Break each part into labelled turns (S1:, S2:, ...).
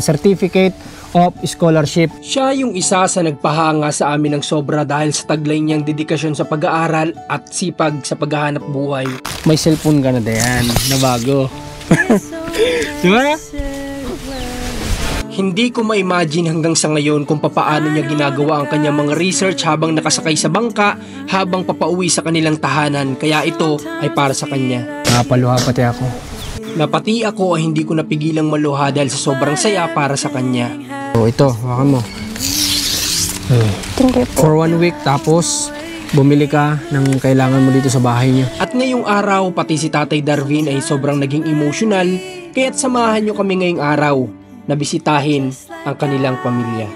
S1: Certificate of Scholarship. Siya yung isa sa nagpahanga sa amin ng sobra dahil sa taglay niyang dedikasyon sa pag-aaral at sipag sa paghahanap buhay. May cellphone ka na Dayan, na bago. Diba? Hindi ko ma-imagine hanggang sa ngayon kung papaano niya ginagawa ang kanyang mga research habang nakasakay sa bangka habang papauwi sa kanilang tahanan. Kaya ito ay para sa kanya. Napaluha pati ako. Napati ako ay hindi ko napigilang maluha dahil sa sobrang saya para sa kanya. So ito, hawakan mo. For 1 week tapos bumili ka ng kailangan mo dito sa bahay niyo. At ngayong araw pati si Tatay Darwin ay sobrang naging emotional kaya't samahan niyo kami ngayong araw na bisitahin ang kanilang pamilya.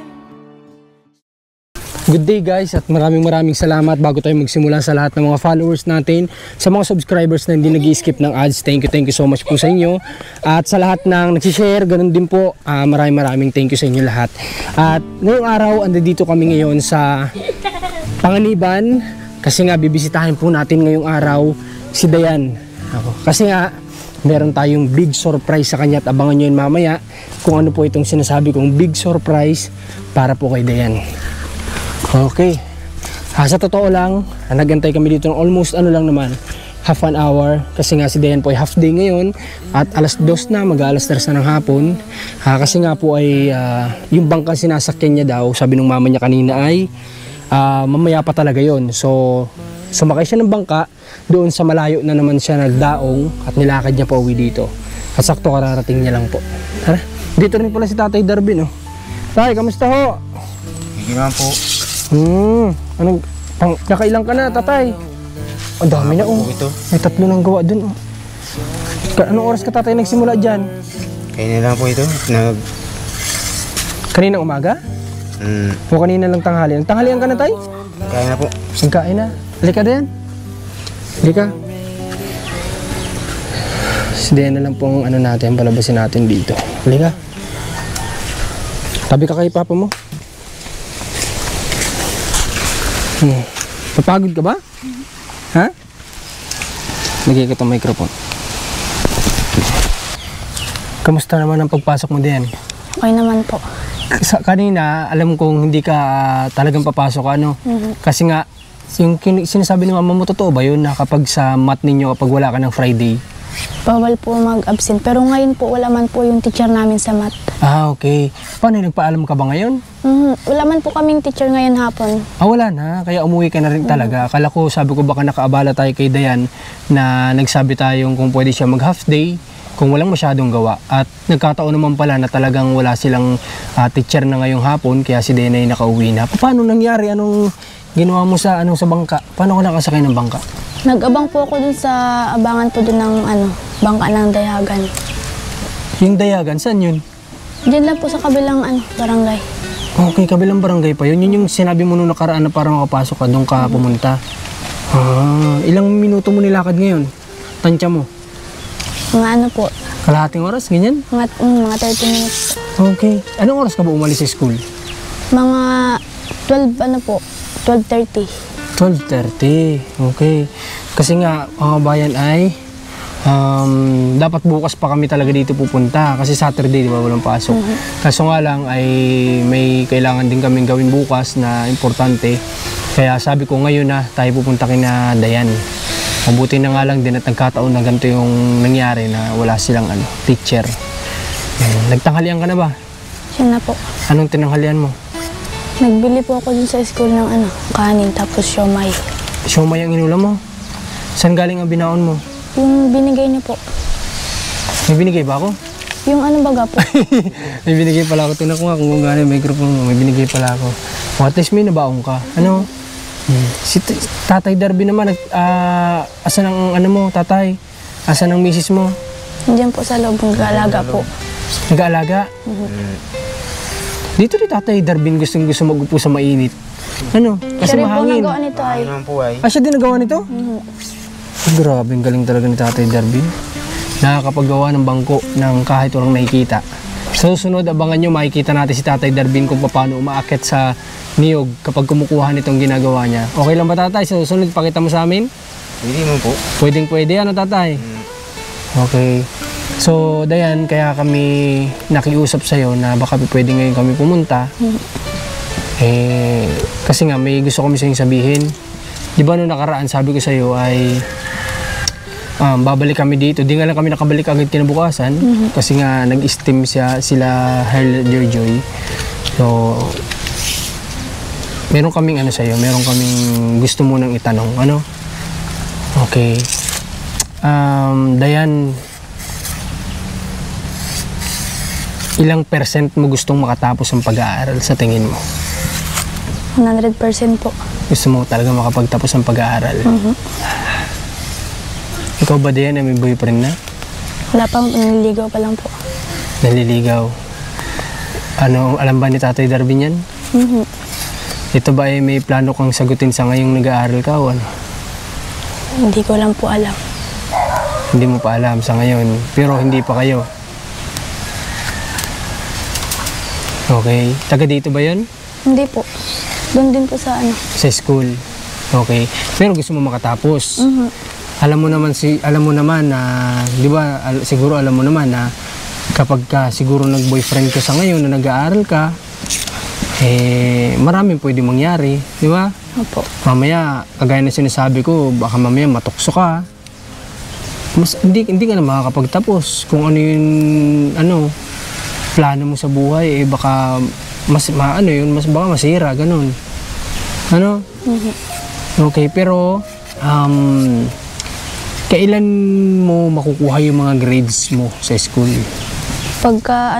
S1: Good day guys at maraming salamat bago tayo magsimula sa lahat ng mga followers natin, sa mga subscribers na hindi nag-skip ng ads, thank you so much po sa inyo, at sa lahat ng nagsishare, ganun din po, maraming thank you sa inyo lahat. At ngayong araw, andito kami ngayon sa Panganiban kasi nga bibisitahin po natin ngayong araw si Dayan. Kasi nga meron tayong big surprise sa kanya at abangan nyo yun mamaya kung ano po itong sinasabi kong big surprise para po kay Dayan. Okay, sa totoo lang, nagantay kami dito ng almost half an hour kasi nga si Dayan po ay half day ngayon at alas 2 na, mag-alas 3 na ng hapon. Kasi nga po ay yung bangkang sinasakyan niya daw, sabi ng mama niya kanina ay mamaya pa talaga yon. So sumakay siya ng bangka, doon sa malayo na naman siya nagdaong at nilakad niya pa uwi dito. At sakto kararating niya lang po. Tara, dito rin pala si Tatay Darwin. Tay, kamusta ho?
S2: Hindi naman po.
S1: Anong, nakailang ka na, Tatay? Ang dami na ito. May 3 nang gawa dun. Anong oras ka, Tatay, nagsimula dyan?
S2: Kaya lang po ito.
S1: Kaninang umaga? O kanina lang tanghali? Tanghalian ka na, Tay?
S2: Kaya na po.
S1: Nagkain na. Halika Dayan. Halika. Si Dayan na lang pong natin, palabasin natin dito. Halika. Tabi ka kay Papa mo. Papagod ka ba? Ha? Lagay ko itong microphone. Kamusta naman ang pagpasok mo Dayan?
S3: Okay naman po.
S1: Kanina, alam kong hindi ka talagang papasok kasi nga, yung sinasabi ni mama mo, totoo ba yun na kapag sa math ninyo, kapag wala ka ng Friday?
S3: Bawal po mag-absent. Pero ngayon po, wala man po yung teacher namin sa math.
S1: Okay. Paano, nagpaalam ka ba ngayon?
S3: Wala man po kaming teacher ngayon hapon.
S1: Wala na. Kaya umuwi ka na rin talaga. Akala ko, sabi ko baka nakaabala tayo kay Dayan na nagsabi tayong kung pwede siya mag-half day kung walang masyadong gawa. At nagkataon naman pala na talagang wala silang teacher na ngayong hapon kaya si Dayan ay nakauwi na. Paano nangyari? Anong ginawa mo sa bangka? Paano ka nakasakay ng bangka?
S3: Nag-abang po ako dun sa abangan po dun ng bangka ng Dayagan.
S1: Yung Dayagan, saan yun?
S3: Diyan lang po sa kabilang barangay.
S1: Okay, kabilang barangay pa yun. Yun yung sinabi mo nung nakaraan na para makapasok ka, doon ka pumunta. Ilang minuto mo nilakad ngayon? Tansya mo?
S3: Mga po.
S1: Kalahating oras, ganyan?
S3: Mga 30 minutes.
S1: Okay. Anong oras ka ba umalis sa school?
S3: Mga 12:30.
S1: 12:30. Okay. Kasi nga, mga bayan ay dapat bukas pa kami talaga dito pupunta kasi Saturday, di ba, walang pasok. Kaso nga lang ay may kailangan din kaming gawin bukas na importante. Kaya sabi ko ngayon na tayo pupunta kina Dayan. Mabuti na nga lang din at nagkataon na ganito yung nangyari na wala silang teacher. Nagtanghalian ka na ba?
S3: Siya na po.
S1: Anong tinanghalian mo?
S3: Nagbili po ako dun sa school ng kanin tapos siomay.
S1: Siomay ang inulam mo? Saan galing ang binaon mo?
S3: Yung binigay niyo po.
S1: May binigay ba ako?
S3: Yung baga po.
S1: May binigay pala ako. Tingnan ko nga kung gano'n yung microphone mo. May binigay pala ako. At least may nabaong ka. Si Tatay Darwin naman, asan ang mo, Tatay? Asan ang misis mo?
S3: Diyan po sa loob, nag-aalaga po.
S1: Nag-aalaga? Dito ni Tatay Darwin gusto mag-upo sa mainit. Kasi mahangin.
S3: Siya rin po nagawa nito ay.
S1: Siya din nagawa nito? Grabe, ang galing talaga ni Tatay Darwin. Nakakapagawa ng bangko ng kahit walang nakikita. Sa susunod, abangan nyo, makikita natin si Tatay Darwin kung paano umaakit sa niyog kapag kumukuha nitong ginagawa niya. Okay lang ba, Tatay? Sa susunod, pakita mo sa amin?
S2: Pwede mo po.
S1: Pwedeng pwede, Tatay? Okay. So, Dayan, kaya kami nakiusap sa'yo na baka pwede ngayon kami pumunta. Kasi nga, may gusto kami sa'yo sabihin. Di ba nung nakaraan, sabi ko sa'yo ay babalik kami dito. Di nga lang kami nakabalik agad kinabukasan kasi nga nag-steam sila Herler Joy. So, meron kaming ano sa'yo, meron kaming gusto mo nang itanong. Ano? Okay. Dayan, ilang percent mo gustong makatapos ang pag-aaral sa tingin mo?
S3: 100% po.
S1: Gusto mo talaga makapagtapos ang pag-aaral? Ikaw ba Dayan, may boyfriend na?
S3: Wala pang naliligaw pa lang po.
S1: Naliligaw. Ano, alam ba ni Tatay Darwin yan? Ito ba ay may plano kang sagutin sa ngayong nag-aaral ka o ano?
S3: Hindi ko lang po alam.
S1: Hindi mo pa alam sa ngayon, pero hindi pa kayo. Okay. Taga dito ba yun?
S3: Hindi po. Doon din po sa ano.
S1: Sa school. Okay. Pero gusto mo makatapos. Alam mo naman na, 'di ba? Siguro alam mo naman na kapag ka siguro nag-boyfriend ka sa ngayon na nag-aaral ka, maraming pwede mangyari, 'di ba?
S3: Opo.
S1: Mamaya, kagaya na sinasabi ko, baka mamaya matukso ka. Hindi ka na makakapagtapos kung ano yung plano mo sa buhay, baka baka masira, ganun. Ano? Okay, pero kailan mo makukuha yung mga grades mo sa school?
S3: Pagka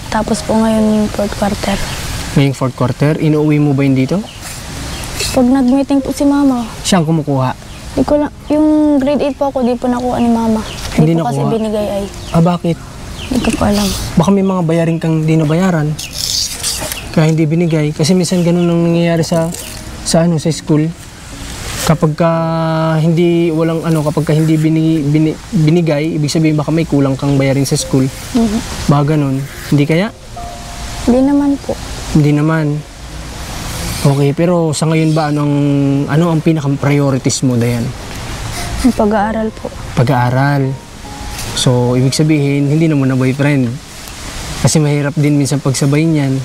S3: tapos po ngayon yung 4th quarter.
S1: Ngayong 4th quarter, inuuwi mo ba yun dito?
S3: Pag nag-meeting po si mama,
S1: Siyang kumukuha?
S3: di ko lang, yung grade 8 po ako, di po nakuha ni mama.
S1: Hindi
S3: Di po kasi
S1: nakuha?
S3: binigay ay.
S1: Bakit?
S3: Hindi ko po alam.
S1: Baka may mga bayarin kang di nabayaran. Kaya hindi binigay. Kasi minsan ganun ang nangyayari sa school. Kapag hindi binigay, ibig sabihin baka may kulang kang bayarin sa school. Baka ganun. Hindi kaya?
S3: Hindi naman po.
S1: Hindi naman. Okay, pero sa ngayon ba ano ang pinaka-priorities mo, Dayan?
S3: Yung pag-aaral po.
S1: Pag-aaral. So, ibig sabihin, hindi na mo na boyfriend. Kasi mahirap din minsan pagsabayin yan.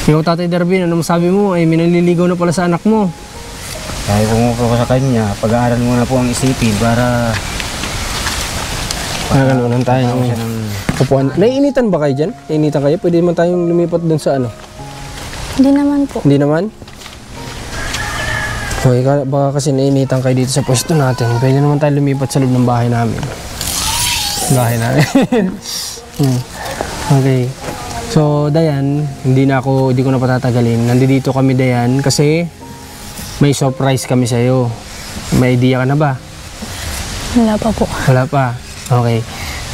S1: Ikaw, Tatay Darwin, ano masabi mo? Ay, may naliligaw na pala sa anak mo.
S2: Sabi ko po sa kanya, pag-aaral mo na po ang isipin para
S1: Naganunan tayo.
S2: siya ng
S1: Upuan. Naiinitan ba kayo dyan? Naiinitan kayo? Pwede naman tayong lumipat dun sa ano?
S3: Hindi naman po.
S1: Hindi naman? Okay, baka kasi naiinitan kayo dito sa pwesto natin. Pwede naman tayo lumipat sa loob ng bahay namin. Bahay namin. Okay. So, Dayan, hindi ko na patatagalin. Nandito kami, Dayan, kasi may surprise kami sa'yo. May idea ka na ba?
S3: Wala pa po.
S1: Wala pa. Okay.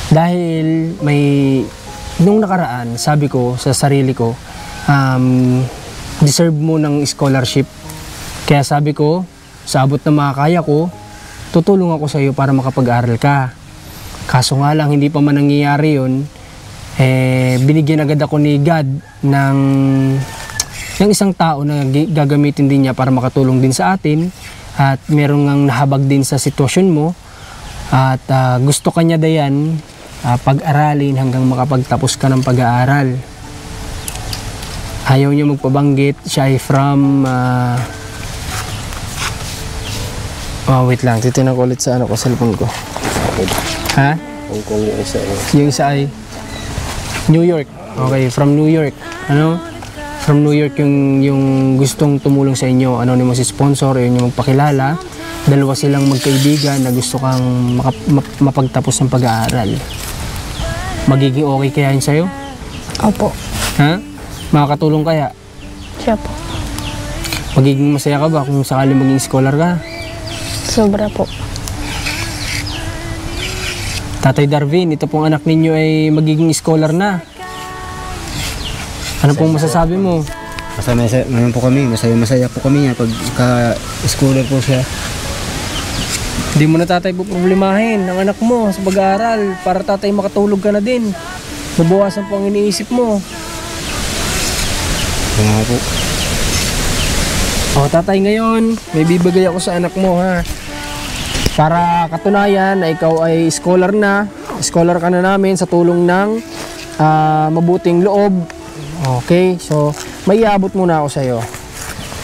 S1: Dahil nung nakaraan, sabi ko sa sarili ko, deserve mo ng scholarship. Kaya sabi ko, sa abot na makakaya ko, tutulong ako sa iyo para makapag-aral ka. Kaso nga lang, hindi pa man nangyayari yun, binigyan agad ako ni God ng isang tao na gagamitin din niya para makatulong din sa atin. At meron ngang nahabag din sa sitwasyon mo. At gusto kanya Dayan pag-aralin hanggang makapagtapos ka ng pag-aaral. Ayaw niya magpabanggit. Siya ay from wait lang, titinan ko ulit sa cellphone ko. Ha?
S2: Hong Kong yung isa.
S1: Yung isa ay New York. Okay, from New York. Ano? From New York yung gustong tumulong sa inyo. Anonymous sponsor, yun yung magpakilala. Dalawa silang magkaibigan na gusto kang mapagtapos ng pag-aaral. Magiging okay kaya yun sa'yo?
S3: Opo.
S1: Ha? Makakatulong kaya?
S3: Siya po.
S1: Magiging masaya ka ba kung sakali maging scholar ka?
S3: Sobra po.
S1: Tatay Darwin, ito pong anak ninyo ay magiging scholar na. Ano pong masasabi mo?
S2: Masaya po kami, masaya po kami niya pag ka-schooler po siya.
S1: Hindi mo na tatay problemahin ang anak mo sa pag-aaral para tatay makatulog ka na din. Mabawasan po ang iniisip mo.
S2: Nga po.
S1: O tatay, ngayon may bibigay ako sa anak mo, ha. Para katunayan na ikaw ay scholar ka na namin sa tulong ng mabuting loob. Okay, so may iabot muna ako sa iyo.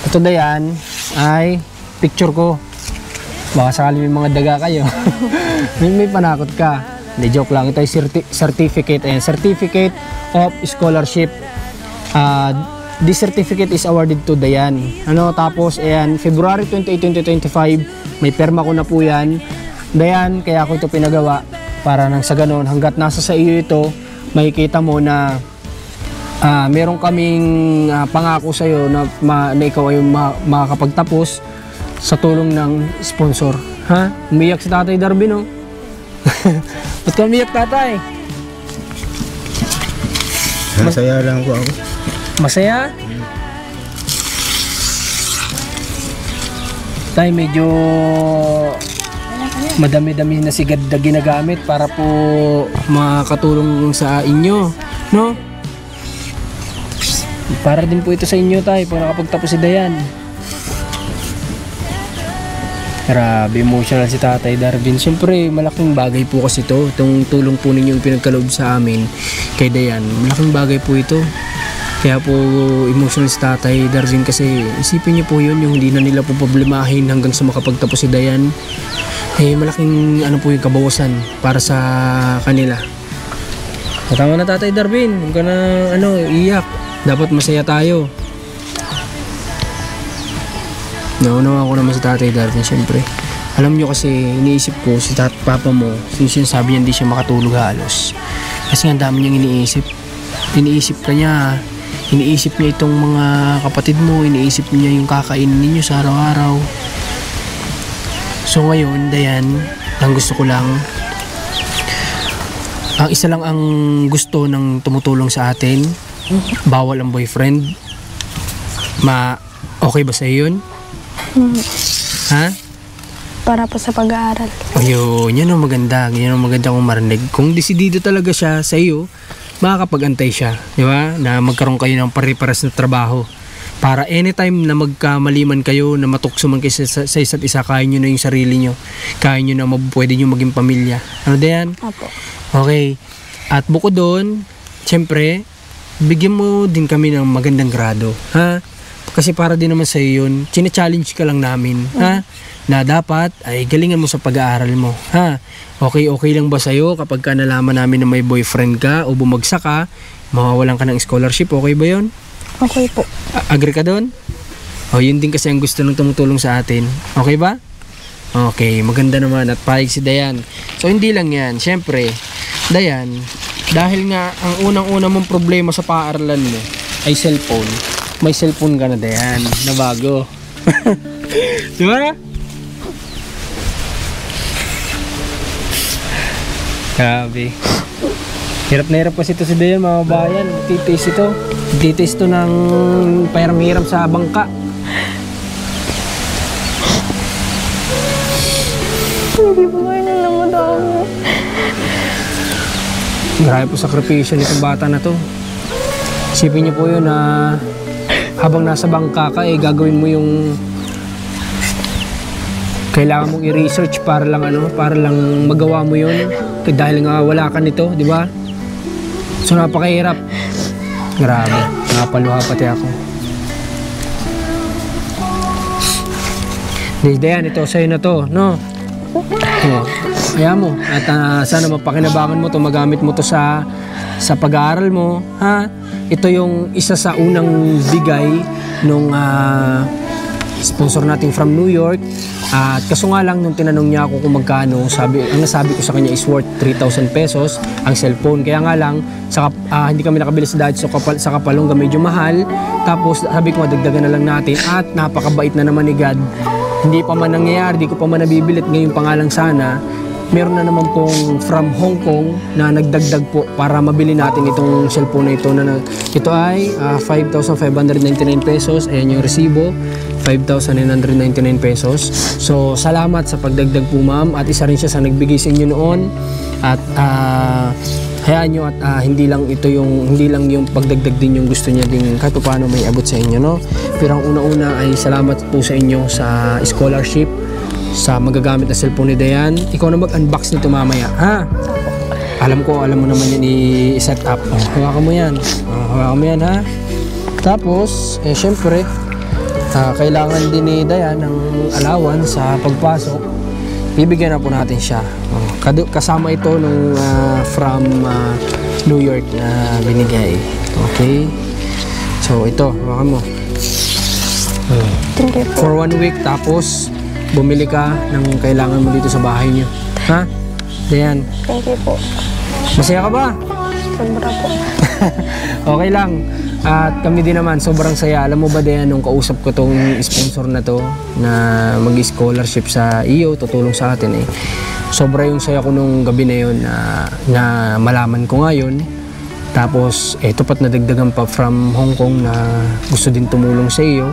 S1: Ito Dayan ay picture ko. Baka sakali may mga daga kayo. may panakot ka. Hindi, joke lang. Ito ay certificate. Ayan, Certificate of Scholarship. This certificate is awarded to Dayan. Tapos, ayan, February 28, 2025, may perma ko na po yan. Dayan, kaya ako ito pinagawa para nang sa ganon, hanggat nasa sa iyo ito, makikita mo na meron kaming pangako sa iyo na ikaw ay makakapagtapos sa tulong ng sponsor. Ha? Umiyak si Tatay Darvin, no? Ba't ka umiyak, Tatay?
S2: Masaya lang po ako.
S1: Masaya? Tay, medyo madami-dami na sigad na ginagamit para po makakatulong sa inyo, no? Para din po ito sa inyo, Tay, pag nakapagtapos si Dayan. Grabe, emotional si Tatay Darvin. Siyempre, malaking bagay po kasi ito. Itong tulong po ninyo yung pinagkaloob sa amin kay Dayan. Malaking bagay po ito. Kaya po emotional si Tatay Darvin kasi isipin niyo po yun, yung hindi na nila po problemahin hanggang sa makapagtapos si Dayan. Malaking po yung kabawasan para sa kanila. Tama na Tatay Darvin, huwag ka na iyak. Dapat masaya tayo. Naunawa ko naman si Tatay Darvin, siyempre. Alam nyo kasi, iniisip ko si Papa mo, sinasabi niya hindi siya makatulog halos. Kasi ang dami niyang iniisip. Iniisip niya itong mga kapatid mo, iniisip niya yung kakainin ninyo sa araw-araw. So ngayon, Dayan, ang gusto ko lang, ang isa lang ang gusto ng tumutulong sa atin, bawal ang boyfriend. Okay ba sa'yo yun? Ha?
S3: Para po sa pag-aaral.
S1: Ayun, yan ang maganda. Yan ang maganda kong marinig. Kung desidido talaga siya sa iyo, makakapag-antay siya, di ba? Na magkaroon kayo ng pare-pares na trabaho. Para anytime na magkamaliman kayo, na matukso man kayo sa isa't isa, kaya nyo na yung sarili nyo. Kaya nyo na pwede nyo maging pamilya. Ano Dayan?
S3: Apo.
S1: Okay. At bukod doon, siyempre, bigyan mo din kami ng magandang grado. Ha? Kasi para din naman sa iyo yun, chine-challenge ka lang namin. Ha? Na dapat ay galingan mo sa pag-aaral mo. Ha? Okay lang ba sa'yo kapag ka nalaman namin na may boyfriend ka o bumagsak ka, mawawalan ka ng scholarship, okay ba yun?
S3: Okay po.
S1: Agree ka doon? Yun din kasi ang gusto ng tumutulong sa atin. Okay ba? Okay, maganda naman at pahig si Dayan. So hindi lang yan, syempre, Dayan, dahil nga ang unang-una mong problema sa paaralan mo ay cellphone. May cellphone ka na Dayan, na bago. Di ba? Grabe. Hirap na hirap kasi ito si Dayan, mga bayan. Titis ito. Titis ito ng pahiram-hiram sa bangka.
S3: Hindi po kayo nalamot ako.
S1: Grabe po sakripisyo nitong bata na to. Isipin niyo po yun na habang nasa bangka ka, gagawin mo yung kailangan mong i-research para lang magawa mo yun. Dahil nga wala ka nito, di ba? So napakahirap. Grabe, nakapaluha pati ako. Dayan, ito sa'yo na to, no? Kaya mo. At sana mapakinabangan mo to, magamit mo to sa pag-aaral mo, ha? Ito yung isa sa unang bigay nung sponsor natin from New York. At kaso nga lang nung tinanong niya ako kung magkano, ang nasabi ko sa kanya is worth 3,000 pesos ang cellphone. Kaya nga lang hindi kami nakabili sa Dutch, so sa Kapalongga medyo mahal. Tapos sabi ko dagdagan na lang natin at napakabait na naman ni God. Hindi pa man nangyayari, di ko pa man nabibilit, ngayon pa nga lang sana. Meron na naman pong from Hong Kong na nagdagdag po para mabili natin itong cellphone na ito. Ito ay 5,599 pesos. Ayan yung resibo, 5,999 pesos. So salamat sa pagdagdag po ma'am, at isa rin siya sa nagbigay sa inyo noon. At hayaan nyo at hindi lang yung pagdagdag din yung gusto niya din kahit paano may abot sa inyo, no? Pero ang una-una ay salamat po sa inyo sa scholarship, sa magagamit na cellphone ni Dayan. Ikaw na mag-unbox nito mamaya, ha? Alam mo naman yun i-set up. Hawakan mo yan. Hawakan mo yan, ha? Tapos, syempre, kailangan din ni Dayan ng allowance sa pagpasok. Bibigyan na po natin siya. Kasama ito nung from New York na binigay. Okay? So, ito, hawakan mo.
S3: Thank you po.
S1: For 1 week, tapos bumili ka ng kailangan mo dito sa bahay niyo. Ha? Dayan.
S3: Thank you po.
S1: Masaya ka ba?
S3: Sobra po.
S1: Okay lang. At kami din naman, sobrang saya. Alam mo ba, Dayan, nung kausap ko tong sponsor na to, na mag-scholarship sa iyo, tutulong sa atin sobra yung saya ko nung gabi na yun na malaman ko ngayon. Tapos, tapat na dagdagan pa from Hong Kong na gusto din tumulong sa iyo.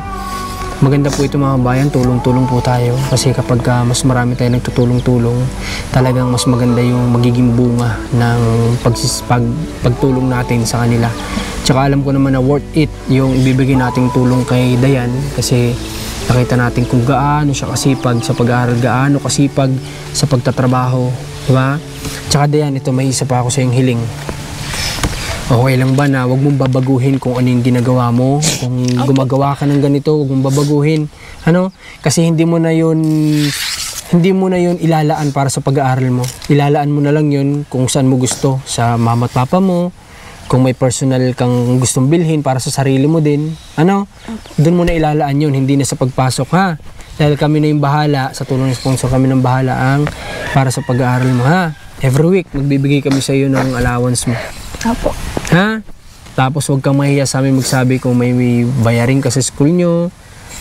S1: Maganda po ito mga bayan, tulong-tulong po tayo. Kasi kapag mas marami tayo nagtutulong-tulong, talagang mas maganda yung magiging bunga ng pagtulong natin sa kanila. Tsaka alam ko naman na worth it yung ibibigay nating tulong kay Dayan kasi nakita natin kung gaano siya kasipag sa pag-aaral, gaano kasipag sa pagtatrabaho, diba? Tsaka Dayan, ito may isa pa ako sa yung hiling. Okay lang ba na wag mong babaguhin kung ano yung ginagawa mo? Kung gumagawa ka ng ganito, wag mong babaguhin. Ano? Kasi hindi mo na yun ilalaan para sa pag-aaral mo. Ilalaan mo na lang yun kung saan mo gusto. Sa mama at papa mo. Kung may personal kang gustong bilhin para sa sarili mo din. Ano? Doon mo na ilalaan yun. Hindi na sa pagpasok, ha? Dahil kami na yung bahala. Sa tulong ng sponsor kami ng bahala ang para sa pag-aaral mo, ha? Every week, magbibigay kami sa iyo ng allowance mo.
S3: Apo.
S1: Ha? Tapos huwag kang mahiya sa amin magsabi kung may bayarin ka sa school nyo.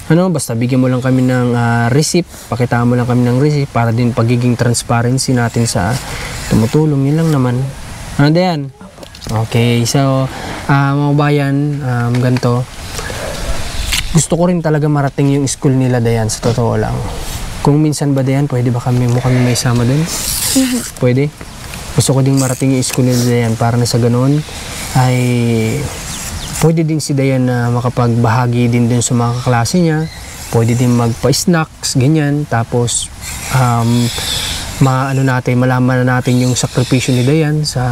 S1: Ano? Basta bigyan mo lang kami ng receipt. Pakitaan mo lang kami ng receipt para din pagiging transparency natin sa tumutulong. Yun lang naman. Ano Dayan? Okay. So, mga bayan, ganito. Gusto ko rin talaga marating yung school nila Dayan, sa totoo lang. Kung minsan ba Dayan, pwede ba kami may sama dun? Pwede? Gusto ko ding marating yung school nila Dayan para na sa ganun ay pwede din si Dayan na makapagbahagi din sa mga kaklase niya. Pwede din magpa-snacks, ganyan. Tapos, malaman natin yung sakripisyo ni Dayan sa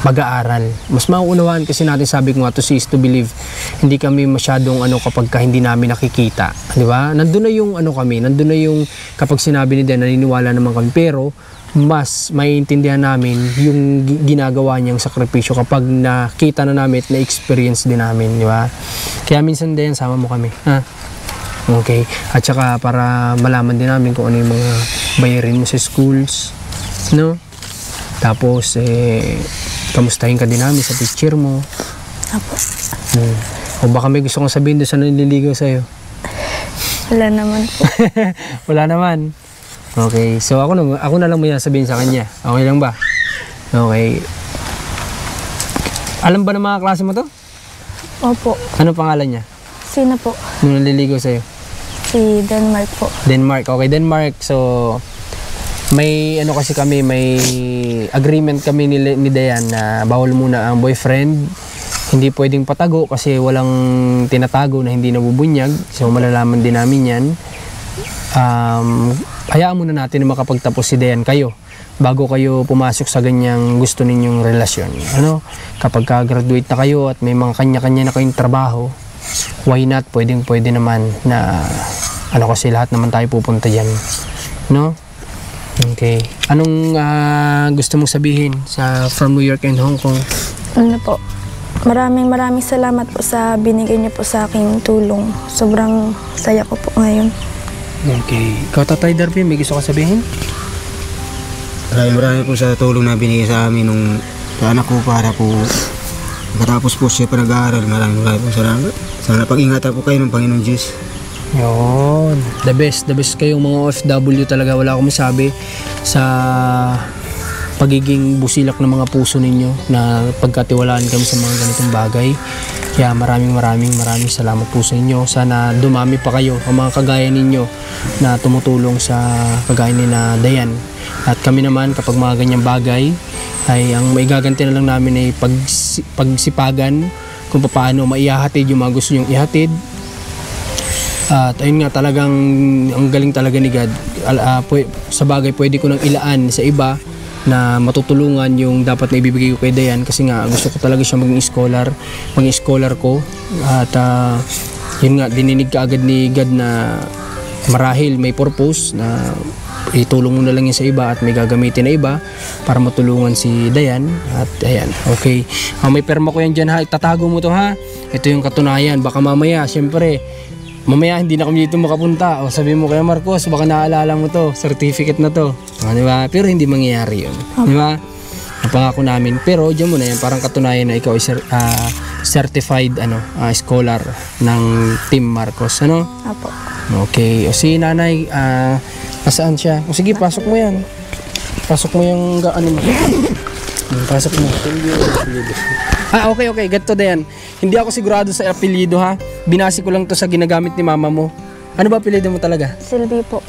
S1: pag-aaral. Mas mauunawaan kasi natin, sabi ko nga, to see is to believe. Hindi kami masyadong kapag hindi namin nakikita. Di ba? Nandun na yung nandun na yung kapag sinabi ni Dayan, naniniwala naman kami. Pero, mas maiintindihan namin yung ginagawa niyang sakripisyo kapag nakita na namin at na-experience din namin, di ba? Kaya minsan din, sama mo kami. Ha? Okay. At saka para malaman din namin kung ano yung mga bayarin mo sa schools. No? Tapos, kamustahin ka din namin sa teacher mo.
S3: Apo.
S1: O baka may gusto kong sabihin doon sa naliligaw sa'yo?
S3: Wala naman po.
S1: Wala naman. Okay, so ako na lang may sabihin sa kanya. Okay lang ba? Okay. Alam ba ng mga klase mo to?
S3: Opo.
S1: Ano pangalan niya?
S3: Sino po?
S1: Nung naliligaw sa'yo?
S3: Si Denmark po.
S1: Denmark. Okay, Denmark. So, may kasi kami, may agreement kami ni Dayan na bawal muna ang boyfriend. Hindi pwedeng patago kasi walang tinatago na hindi nabubunyag. So, malalaman din namin yan. Hayaan muna natin na makapagtapos si Dayan kayo bago kayo pumasok sa ganyang gusto ninyong relasyon. Ano? Kapag ka-graduate na kayo at may mga kanya-kanya na kayong trabaho, why not? Pwede naman na kasi lahat naman tayo pupunta dyan. No? Okay. Anong gusto mong sabihin from New York and Hong Kong?
S3: Ano po? Maraming salamat po sa binigay niyo po sa aking tulong. Sobrang saya ko po ngayon.
S1: Okay. Ikaw, Tatay Darby, may gusto ka sabihin?
S2: Marami po sa tulong na binigay sa amin nung sa anak ko para po matapos po siya pa nag-aaral. Maraming po salamat. Sana pag-ingatan po kayo ng Panginoon Diyos.
S1: Yun. The best kayong mga OFW talaga. Wala akong masabi sa pagiging busilak ng mga puso ninyo na pagkatiwalaan kami sa mga ganitong bagay. Kaya maraming salamat po sa inyo. Sana dumami pa kayo ang mga kagaya ninyo na tumutulong sa kagaya ni na Dayan. At kami naman kapag mga ganyang bagay ay ang maigaganti na lang namin ay pagsipagan kung paano maihahatid yung mga gusto nyong ihatid. At ayun nga, talagang ang galing talaga ni God. Sa bagay, pwede ko nang ilaan sa iba na matutulungan yung dapat na ibibigay ko kay Dayan, kasi nga gusto ko talaga siya maging scholar ko. At yun nga, dininig ka agad ni God na marahil may purpose na itulong mo na lang yun sa iba at may gagamitin na iba para matulungan si Dayan. At ayan, okay. May perma ko yan dyan ha, itatago mo to ha. Ito yung katunayan, baka mamaya, syempre, mamaya hindi na kami dito makapunta. O sabi mo kay Marcos, baka naalala mo to, certificate na to. Di ba? Pero hindi mangyayari yun. Di ba? Ang pangako namin. Pero dyan mo na yan, parang katunayan na ikaw ay certified scholar ng Team Marcos. Ano?
S3: Apo.
S1: Okay. O si nanay, nasaan siya? O sige, pasok mo yan. Pasok mo yung ano mo. Pasok mo. Okay. Ganito din. Hindi ako sigurado sa apelyido ha. Binasi ko lang to sa ginagamit ni mama mo. Ano ba apelyido mo talaga?
S3: Sylvie po.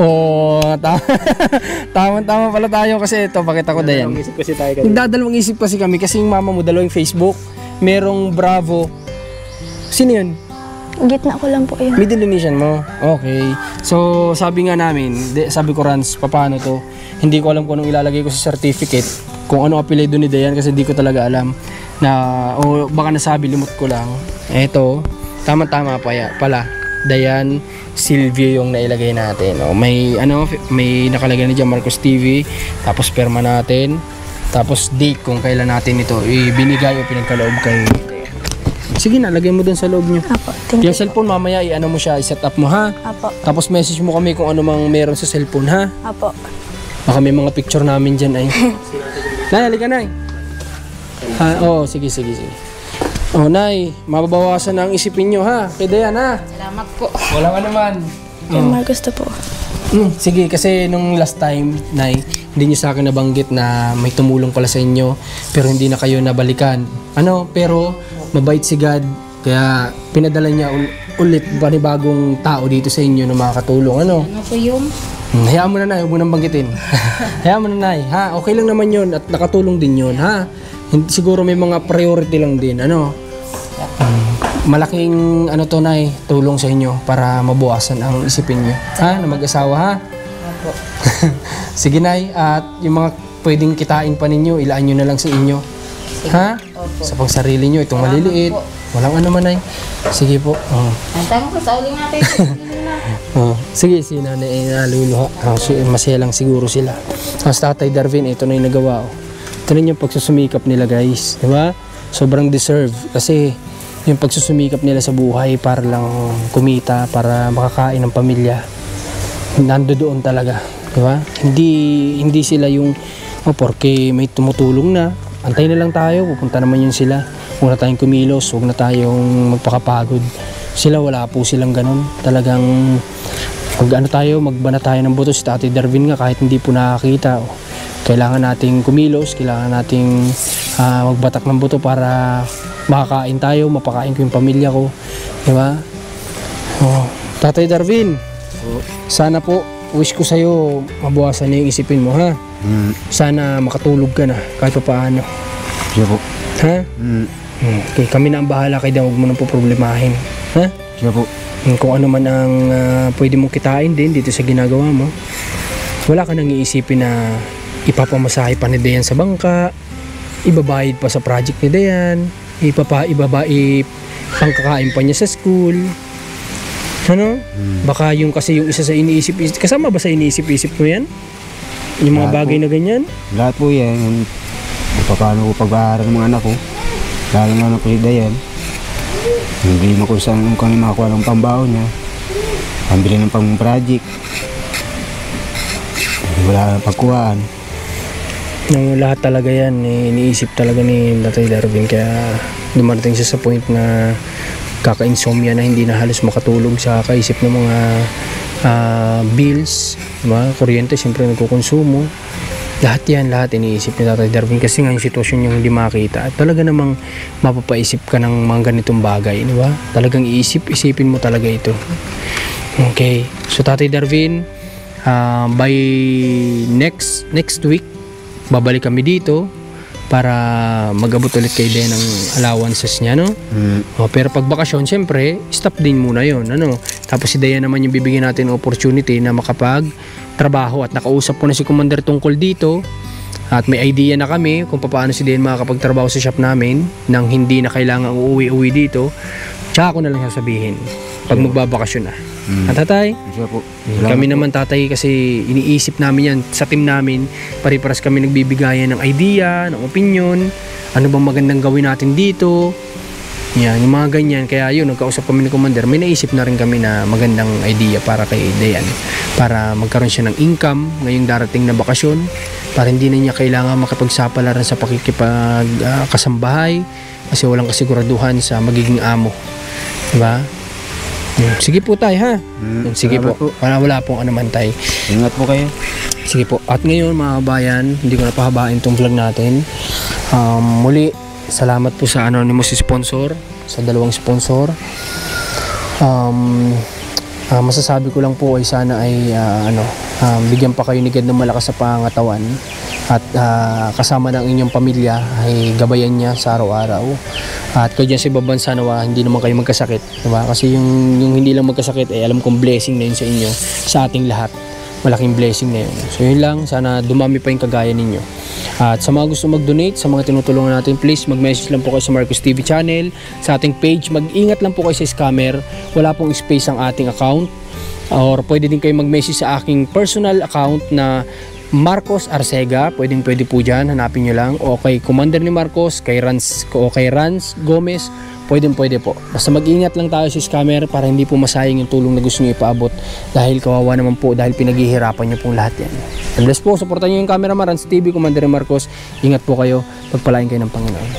S1: Tama pala tayo kasi ito, pakita ko din. Nagdadalawang isip kasi kami kasi yung mama mo dalawang Facebook. Merong Bravo. Sino yun?
S3: Gitna ko lang po yun.
S1: Middle Indonesian mo? Okay. So, sabi nga namin, sabi ko Rans, paano to? Hindi ko alam kung anong ilalagay ko sa certificate, kung ano apelyido ni Dayan kasi hindi ko talaga alam. O baka nasabi, limot ko lang. Eto, tama-tama pala. Dayan Silvio yung nailagay natin. May nakalagay na dyan, Marcos TV, tapos perma natin, tapos date kung kailan natin ito ibinigay o pinagkaloob kay Dayan. Sige na, lagay mo dun sa loob nyo.
S3: Apo.
S1: Yung cellphone mamaya, mo siya, i-set up mo ha.
S3: Apo.
S1: Tapos message mo kami kung ano mang meron sa cellphone ha.
S3: Apo.
S1: Baka may mga picture namin dyan ay. Nay, halika Nay. Sige. Nay, mababawasan na ang isipin nyo ha. Kay Dayan ha.
S4: Salamat po.
S1: Walang ano man.
S3: Yung Marcos to po.
S1: Sige, kasi nung last time, Nay, hindi nyo sa akin nabanggit na may tumulong pala sa inyo, pero hindi na kayo nabalikan. Pero mabait si God, kaya pinadala niya ulit panibagong tao dito sa inyo na makakatulong. Ano
S4: po yung?
S1: Hayaan mo na Nay, huwag mo nang banggitin. Hayaan mo na Nay, ha? Okay lang naman yun at nakatulong din yun, ha? Siguro may mga priority lang din, malaking to Nay, tulong sa inyo para mabuwasan ang isipin nyo, ha? Na mag-asawa, ha?
S4: Opo.
S1: Sige Nay, at yung mga pwedeng kitain pa ninyo, ilaan nyo na lang sa inyo, ha?
S4: Opo.
S1: Sa pangsarili nyo, itong
S4: Salamat
S1: maliliit.
S4: po.
S1: Walang ano man Nay. Sige po.
S4: Antay mo po sa uling natin.
S1: Sige, si Nanay naluluha. Masaya lang siguro sila. Mas Tatay Darwin, ito na yung nagawa. Ito na yung pagsusumikap nila guys. Diba? Sobrang deserve. Kasi yung pagsusumikap nila sa buhay para lang kumita, para makakain ng pamilya. Nandoon talaga. Diba? Hindi sila yung porque may tumutulong na. Antay na lang tayo, pupunta naman yun sila. Huwag na tayong kumilos, huwag na tayong magpakapagod. Sila wala po silang ganun. Talagang magbana tayo ng buto. Si Tatay Darwin nga kahit hindi po nakakita. Kailangan nating kumilos, kailangan nating magbatak ng buto para makakain tayo, mapakain ko yung pamilya ko. Diba? Tatay Darwin, sana po, wish ko sa'yo mabawasan na yung isipin mo ha. Sana makatulog ka na kahit pa paano.
S2: Siya po.
S1: Ha? Okay, kami na ang bahala kay Dayan, huwag mo nang po problemahin. Ha?
S2: Siya po.
S1: Kung ano man ang pwede mong kitain din dito sa ginagawa mo, wala ka nang iisipin na ipapamasahe pa ni Dayan sa bangka, ibabayad pa sa project ni Dayan, pangkakain pa niya sa school. Baka kasi yung isa sa iniisip, kasama ba sa iniisip-isip mo yan? Yung mga bagay na ganyan?
S2: Lahat po yan. Paano ko pag-aaral ng mga anak ko. Lalo na po si Dayan. Hindi mo kung saan kami makakuha ng pambaon niya. Pambili ng pang-project. Wala nang pagkuhaan.
S1: Lahat talaga yan, iniisip talaga ni Tatay Darwin. Kaya dumarating siya sa point na kaka-insomnia na hindi na halos makatulog sa kaisip ng mga bills. Diba? Kuryente, siyempre nagkukonsumo. Lahat iniisip ni Tatay Darwin kasi nga yung sitwasyon yung hindi makita at talaga namang mapapaisip ka ng mga ganitong bagay, di ba? Talagang isipin mo talaga ito. Okay, so Tatay Darwin, by next week babalik kami dito para mag-abot ulit kay Den ng allowances niya, no? Pero pag bakasyon, syempre, stop din muna yon, ano? Tapos si Dayan naman yung bibigyan natin ng opportunity na makapag-trabaho at nakausap ko na si Commander tungkol dito at may idea na kami kung paano si Dayan makakapagtrabaho sa shop namin nang hindi na kailangan uuwi-uwi dito. Tsaka ko na lang sasabihin pag magbabakasyon na. At tatay,
S2: Siya po.
S1: kami naman tatay kasi iniisip namin yan sa team namin, pare-paras kami nagbibigayan ng idea, ng opinion, ano bang magandang gawin natin dito, yan, yung mga ganyan. Kaya yun, nagkausap kami ni Commander, may naisip na rin kami na magandang idea para kay Dayan, para magkaroon siya ng income ngayong darating na bakasyon, para hindi na niya kailangan makipagsapalaran sa kasambahay kasi walang kasiguraduhan sa magiging amo, diba? Sige po tay, ha? Sige po. Wala pong anuman tay.
S2: Ingat po kayo.
S1: Sige po. At ngayon mga kabayan, hindi ko napahabain itong vlog natin. Muli, salamat po sa anonymous sponsor, sa dalawang sponsor. Masasabi ko lang po ay sana ay bigyan pa kayo ni God ng malakas sa pangangatawan at kasama ng inyong pamilya ay gabayan niya sa araw-araw. At kung dyan sa ibang bansa nawa, hindi naman kayo magkasakit, diba? Kasi yung hindi lang magkasakit ay alam kong blessing na yun sa inyo, sa ating lahat. Malaking blessing na yun. So yun lang, sana dumami pa yung kagaya ninyo. At sa mga gusto mag-donate, sa mga tinutulungan natin, please mag-message lang po kayo sa Marcos TV channel, sa ating page. Mag-ingat lang po kayo sa scammer. Wala pong space ang ating account. Or pwede din kayo mag-message sa aking personal account na Marcos Arcega, pwede po dyan, hanapin nyo lang, o kay Commander ni Marcos, kay Rans Gomez, pwede po. Basta mag-ingat lang tayo sa scammer para hindi po masayang yung tulong na gusto nyo ipaabot, dahil kawawa naman po, dahil pinaghihirapan nyo pong lahat yan. And bless po, supportan nyo yung cameraman, Rans TV, Commander ni Marcos, ingat po kayo, pagpalain kayo ng Panginoon.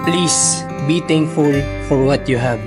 S1: Please be thankful for what you have.